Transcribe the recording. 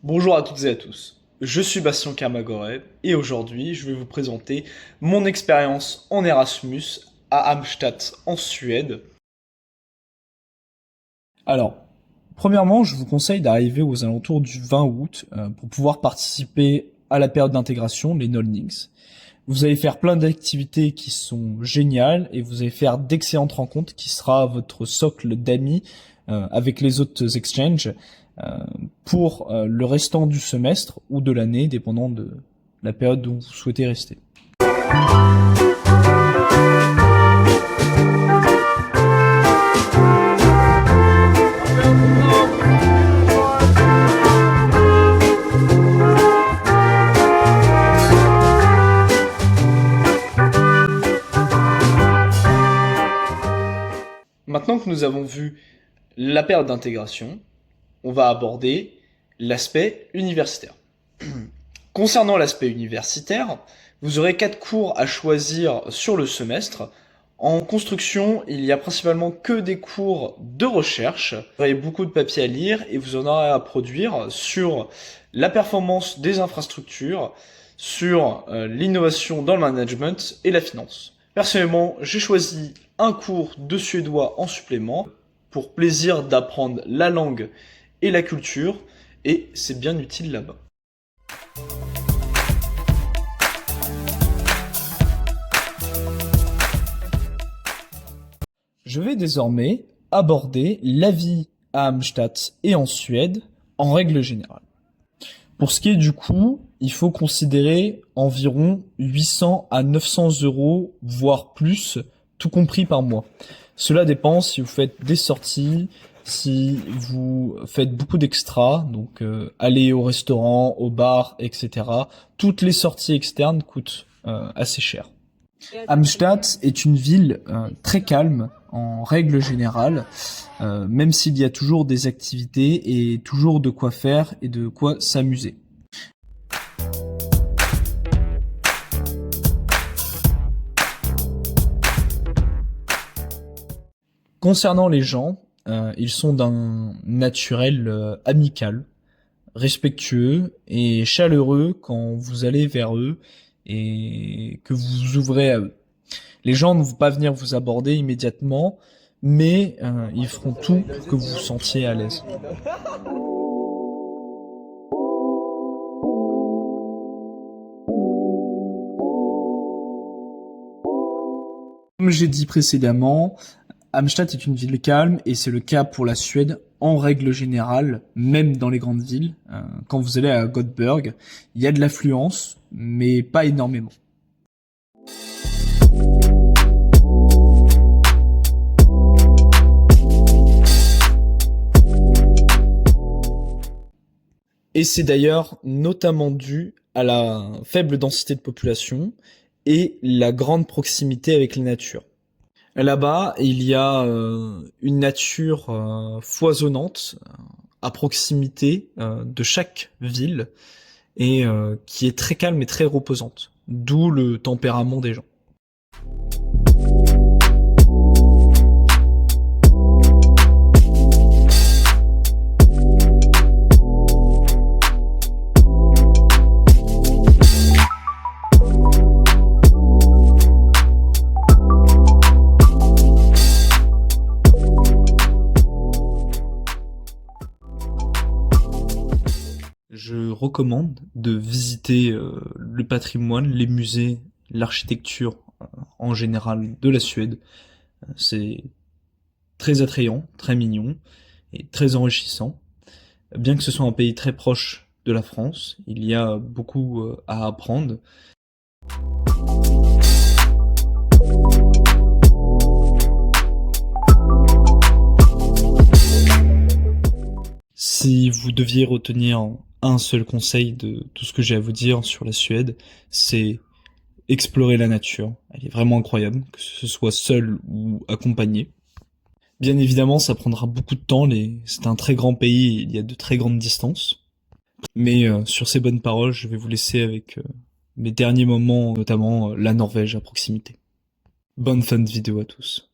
Bonjour à toutes et à tous, je suis Bastien Kamagoreb et aujourd'hui je vais vous présenter mon expérience en Erasmus à Amsterdam en Suède. Alors, premièrement, je vous conseille d'arriver aux alentours du 20 août pour pouvoir participer à la période d'intégration, les Nolnings. Vous allez faire plein d'activités qui sont géniales et vous allez faire d'excellentes rencontres qui sera votre socle d'amis avec les autres exchanges euh, pour le restant du semestre ou de l'année, dépendant de la période où vous souhaitez rester. Maintenant que nous avons vu la période d'intégration, on va aborder l'aspect universitaire. Concernant l'aspect universitaire, vous aurez 4 cours à choisir sur le semestre. En construction, il y a principalement que des cours de recherche. Vous aurez beaucoup de papiers à lire et vous en aurez à produire sur la performance des infrastructures, sur l'innovation dans le management et la finance. Personnellement, j'ai choisi un cours de suédois en supplément pour plaisir d'apprendre la langue et la culture, et c'est bien utile là-bas. Je vais désormais aborder la vie à Amsterdam et en Suède en règle générale. Pour ce qui est du coût, il faut considérer environ 800 à 900 euros, voire plus, tout compris par mois. Cela dépend si vous faites des sorties, si vous faites beaucoup d'extras, donc aller au restaurant, au bar, etc. Toutes les sorties externes coûtent assez cher. Amsterdam est une ville très calme en règle générale, même s'il y a toujours des activités et toujours de quoi faire et de quoi s'amuser. Concernant les gens, ils sont d'un naturel amical, respectueux et chaleureux quand vous allez vers eux et que vous vous ouvrez à eux. Les gens ne vont pas venir vous aborder immédiatement, mais ils feront tout pour que vous vous sentiez à l'aise. Comme j'ai dit précédemment, Amsterdam est une ville calme et c'est le cas pour la Suède en règle générale, même dans les grandes villes. Quand vous allez à Göteborg, il y a de l'affluence, mais pas énormément. Et c'est d'ailleurs notamment dû à la faible densité de population et la grande proximité avec la nature. Là-bas, il y a une nature foisonnante à proximité de chaque ville et qui est très calme et très reposante, d'où le tempérament des gens. Je recommande de visiter le patrimoine, les musées, l'architecture en général de la Suède. C'est très attrayant, très mignon et très enrichissant. Bien que ce soit un pays très proche de la France, il y a beaucoup à apprendre. Si vous deviez retenir un seul conseil de tout ce que j'ai à vous dire sur la Suède, c'est explorer la nature. Elle est vraiment incroyable, que ce soit seul ou accompagné. Bien évidemment, ça prendra beaucoup de temps, c'est un très grand pays, il y a de très grandes distances. Mais sur ces bonnes paroles, je vais vous laisser avec mes derniers moments, notamment la Norvège à proximité. Bonne fin de vidéo à tous.